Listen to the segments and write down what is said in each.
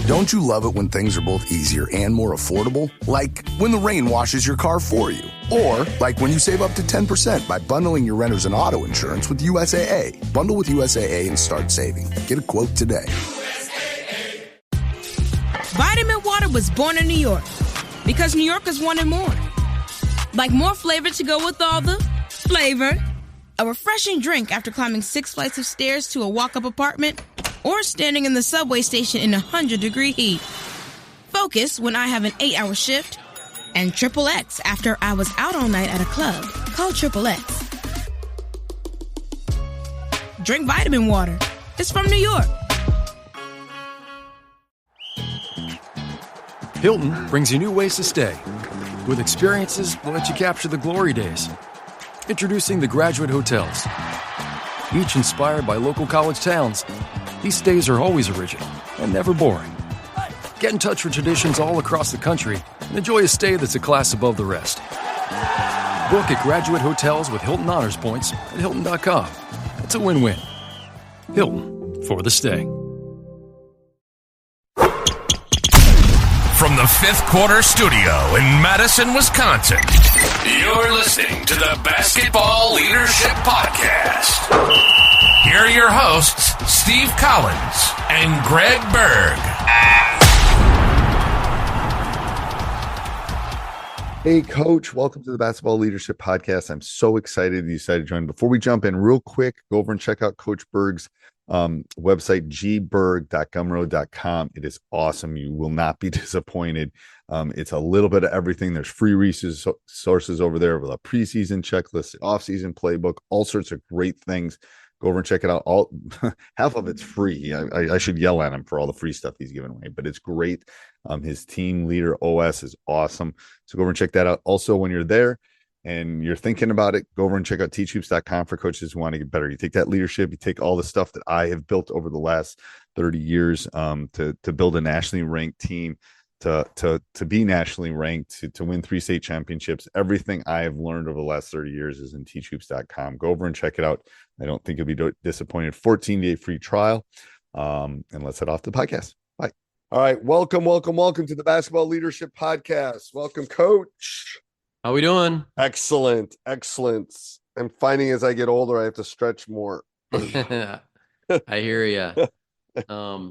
Don't you love it when things are both easier and more affordable? Like when the rain washes your car for you. Or like when you save up to 10% by bundling your renters and auto insurance with USAA. Bundle with USAA and start saving. Get a quote today. Vitamin Water was born in New York because New Yorkers wanted more. Like more flavor to go with all the flavor. A refreshing drink after climbing 6 flights of stairs to a walk-up apartment, or standing in the subway station in 100-degree heat. Focus when I have an 8-hour shift, and Triple X after I was out all night at a club. Call Triple X. Drink vitamin water. It's from New York. Hilton brings you new ways to stay. With experiences that let you capture the glory days. Introducing the Graduate Hotels. Each inspired by local college towns, these stays are always original and never boring. Get in touch with traditions all across the country and enjoy a stay that's a class above the rest. Book at Graduate Hotels with Hilton Honors Points at Hilton.com. It's a win-win. Hilton, for the stay. From the Fifth Quarter Studio in Madison, Wisconsin, you're listening to the Basketball Leadership Podcast. Here are your hosts, Steve Collins and Greg Berg. Hey, Coach. Welcome to the Basketball Leadership Podcast. I'm so excited you decided to join. Before we jump in, real quick, go over and check out Coach Berg's website, gberg.gumroad.com. It is awesome. You will not be disappointed. It's a little bit of everything. There's free resources over there with a preseason checklist, off-season playbook, all sorts of great things. Go over and check it out. All half of it's free. I should yell at him for all the free stuff he's giving away, but it's great. His team leader OS is awesome. So go over and check that out. Also, when you're there and you're thinking about it, go over and check out teachhoops.com for coaches who want to get better. You take that leadership, you take all the stuff that I have built over the last 30 years to build a nationally ranked team, to be nationally ranked, to win 3 state championships. Everything I have learned over the last 30 years is in teachhoops.com. Go over and check it out. I don't think you'll be disappointed. 14-day free trial. And let's head off the podcast. Bye. All right. Welcome to the Basketball Leadership Podcast. Welcome, Coach. How we doing? Excellent. I'm finding as I get older, I have to stretch more. I hear you. I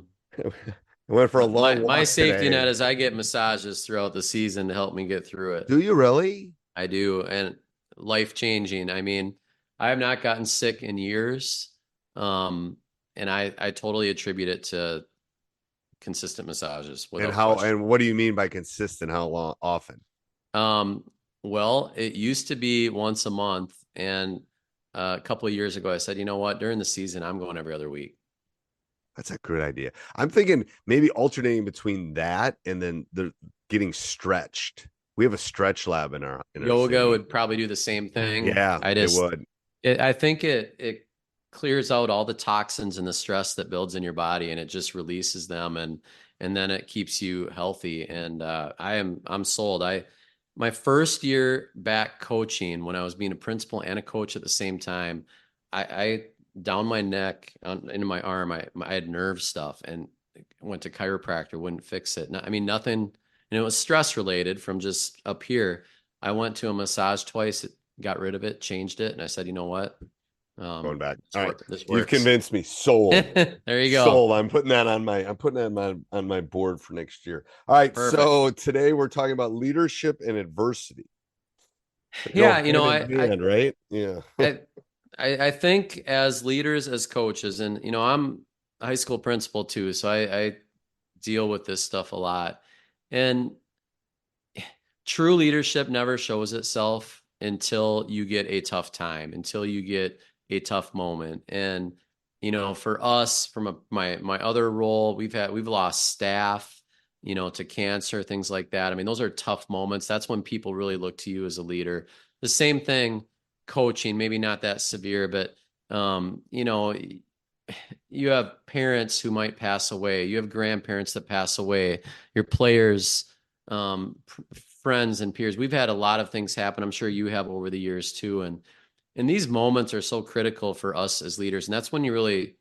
went for a long walk my safety today. net is I get massages throughout the season to help me get through it. Do you really? I do. And life-changing. I mean, I have not gotten sick in years. And I totally attribute it to consistent massages. And what do you mean by consistent? How long, often? Well, it used to be once a month. And a couple of years ago, I said, you know what, during the season, I'm going every other week. That's a good idea. I'm thinking maybe alternating between that and then the getting stretched. We have a stretch lab in our yoga city. would probably do the same thing. Yeah, it would. I think it clears out all the toxins and the stress that builds in your body, and it just releases them, and then it keeps you healthy. And I'm sold. My first year back coaching, when I was being a principal and a coach at the same time, I down my neck into my arm, I had nerve stuff, and went to chiropractor, wouldn't fix it. Nothing, and it was stress related from just up here. I went to a massage twice, it got rid of it, changed it, and I said, you know what? Going back. All right. This You've convinced me. Sold. There you go. Sold. I'm putting that on my board for next year. All right. Perfect. So today we're talking about leadership and adversity. Yeah, right? Yeah. I think as leaders, as coaches, and I'm a high school principal too, so I deal with this stuff a lot. And true leadership never shows itself until you get a tough time, until you get a tough moment. And for us, from my other role, we've lost staff, to cancer, things like that. I mean, those are tough moments. That's when people really look to you as a leader. The same thing, coaching, maybe not that severe, but you have parents who might pass away. You have grandparents that pass away. Your players, friends and peers. We've had a lot of things happen. I'm sure you have over the years too. And these moments are so critical for us as leaders. And that's when you really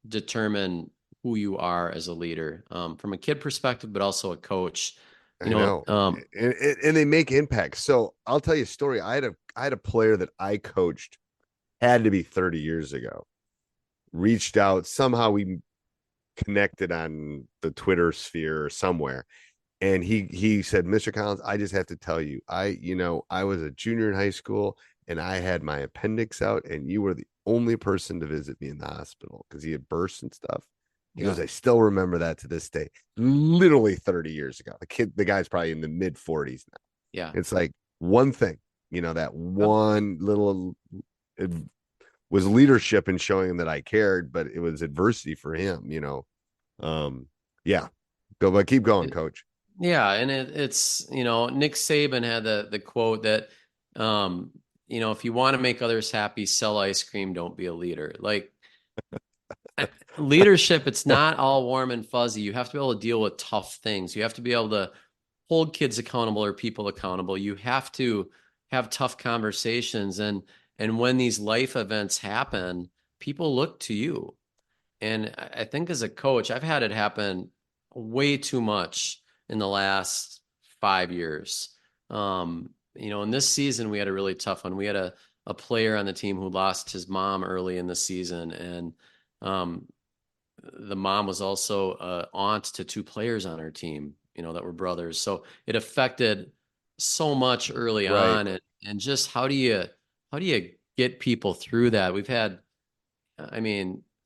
determine who you are as a leader, from a kid perspective, but also a coach. I know. And they make impact. So I'll tell you a story. I had a player that I coached, had to be 30 years ago, reached out. Somehow we connected on the Twitter sphere or somewhere. And he said, Mr. Collins, I just have to tell you, I was a junior in high school and I had my appendix out and you were the only person to visit me in the hospital because he had burst and stuff. He goes, I still remember that to this day, literally 30 years ago. The guy's probably in the mid 40s now. Yeah. It's like one thing, that one little, it was leadership in showing him that I cared, but it was adversity for him, yeah. But keep going, coach. Yeah. And it's, Nick Saban had the quote that, if you want to make others happy, sell ice cream, don't be a leader. Like, leadership, it's not all warm and fuzzy. You have to be able to deal with tough things. You have to be able to hold kids accountable or people accountable. You have to have tough conversations. And when these life events happen, people look to you. And I think as a coach, I've had it happen way too much in the last 5 years. In this season, we had a really tough one. We had a player on the team who lost his mom early in the season. And the mom was also an aunt to 2 players on our team, that were brothers. So it affected so much early on. And just how do you get people through that? We've had,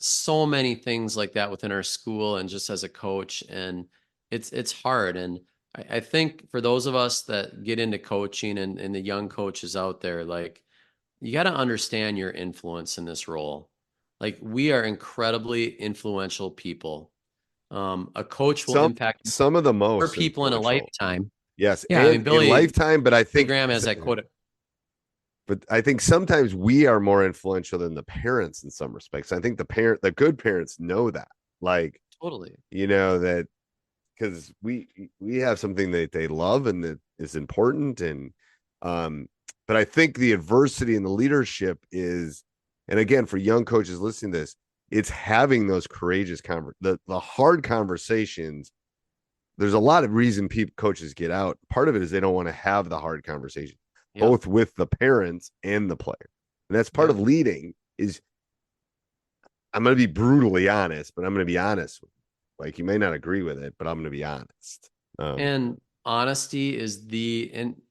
so many things like that within our school and just as a coach, and it's hard. And I think for those of us that get into coaching and the young coaches out there, like, you got to understand your influence in this role. Like, we are incredibly influential people. A coach will impact some of the most people in a lifetime. Yes. Yeah. And Billy, in lifetime, but I think Graham, as I quote it. But I think sometimes we are more influential than the parents in some respects. I think the good parents know that, like, totally, that because we have something that they love and that is important. And, but I think the adversity and the leadership is, and again, for young coaches listening to this, it's having those courageous the hard conversations. There's a lot of reason coaches get out. Part of it is they don't want to have the hard conversation. Yep. Both with the parents and the player. And that's part of leading is, I'm going to be brutally honest, but I'm going to be honest. Like, you may not agree with it, but I'm going to be honest. And honesty is and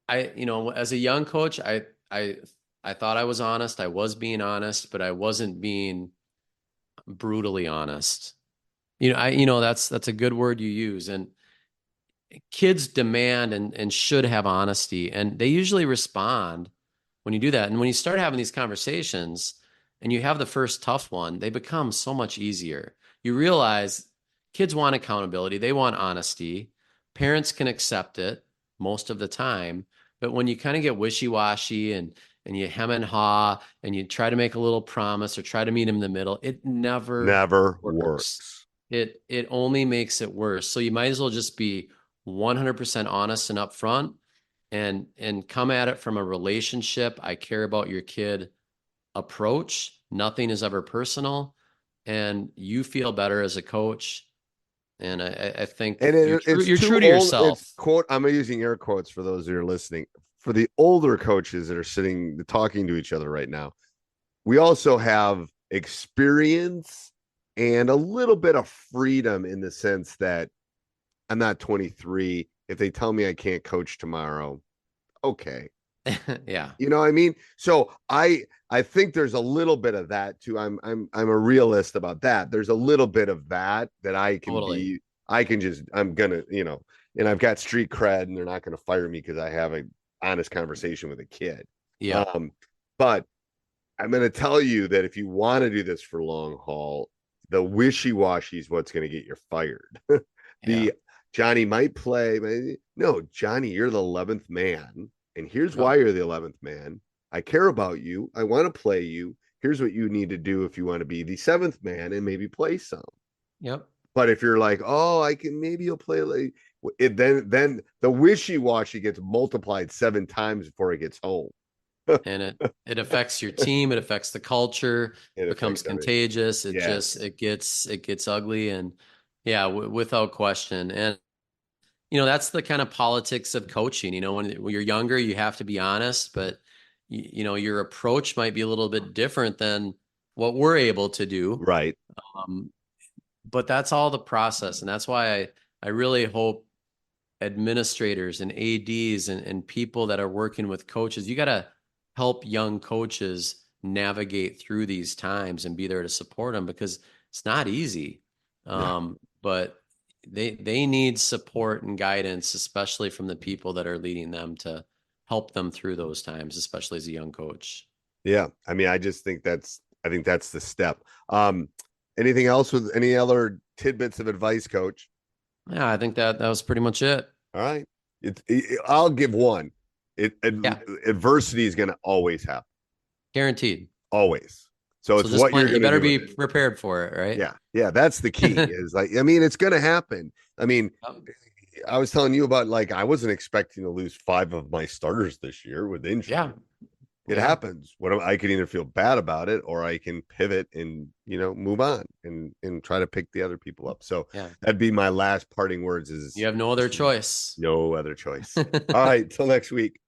as a young coach, I thought I was honest. I was being honest, but I wasn't being brutally honest. That's a good word you use. And kids demand and should have honesty, and they usually respond when you do that. And when you start having these conversations and you have the first tough one, they become so much easier. You realize kids want accountability. They want honesty. Parents can accept it most of the time. But when you kind of get wishy-washy and you hem and haw and you try to make a little promise or try to meet him in the middle, it never works. It only makes it worse. So you might as well just be 100% honest and upfront and come at it from a relationship. I care about your kid approach. Nothing is ever personal, and you feel better as a coach. And I think you're true to yourself. I'm using air quotes for those who are listening. For the older coaches that are talking to each other right now, we also have experience and a little bit of freedom in the sense that I'm not 23. If they tell me I can't coach tomorrow, okay. Yeah. You know what I mean? So I think there's a little bit of that too. I'm a realist about that. There's a little bit of that I can be. I'm gonna, and I've got street cred, and they're not gonna fire me because I have an honest conversation with a kid. Yeah. But I'm gonna tell you that if you want to do this for long haul, the wishy-washy is what's gonna get you fired. Johnny might play, but no, Johnny, you're the 11th man. And here's why you're the 11th man. I care about you. I want to play you. Here's what you need to do if you want to be the 7th man and maybe play some. Yep. But if you're like, maybe you'll play like then the wishy-washy gets multiplied 7 times before it gets home. and it affects your team. It affects the culture. It becomes contagious. It gets ugly, and without question. And that's the kind of politics of coaching. When you're younger, you have to be honest, but your approach might be a little bit different than what we're able to do. Right. But that's all the process. And that's why I really hope administrators and ADs and people that are working with coaches, you got to help young coaches navigate through these times and be there to support them, because it's not easy. But they need support and guidance, especially from the people that are leading them, to help them through those times, especially as a young coach. Yeah. I mean, I think that's the step. Anything else with any other tidbits of advice, Coach? Yeah, I think that was pretty much it. All right. I'll give one. Adversity is going to always happen. Guaranteed. Always. So it's what you better be prepared for it, right? Yeah. Yeah. That's the key. Is it's going to happen. I mean, I was telling you about, I wasn't expecting to lose 5 of my starters this year with injury. Yeah. It happens. I can either feel bad about it, or I can pivot and, move on and try to pick the other people up. So that'd be my last parting words. Is you have no other choice. No other choice. All right. Till next week.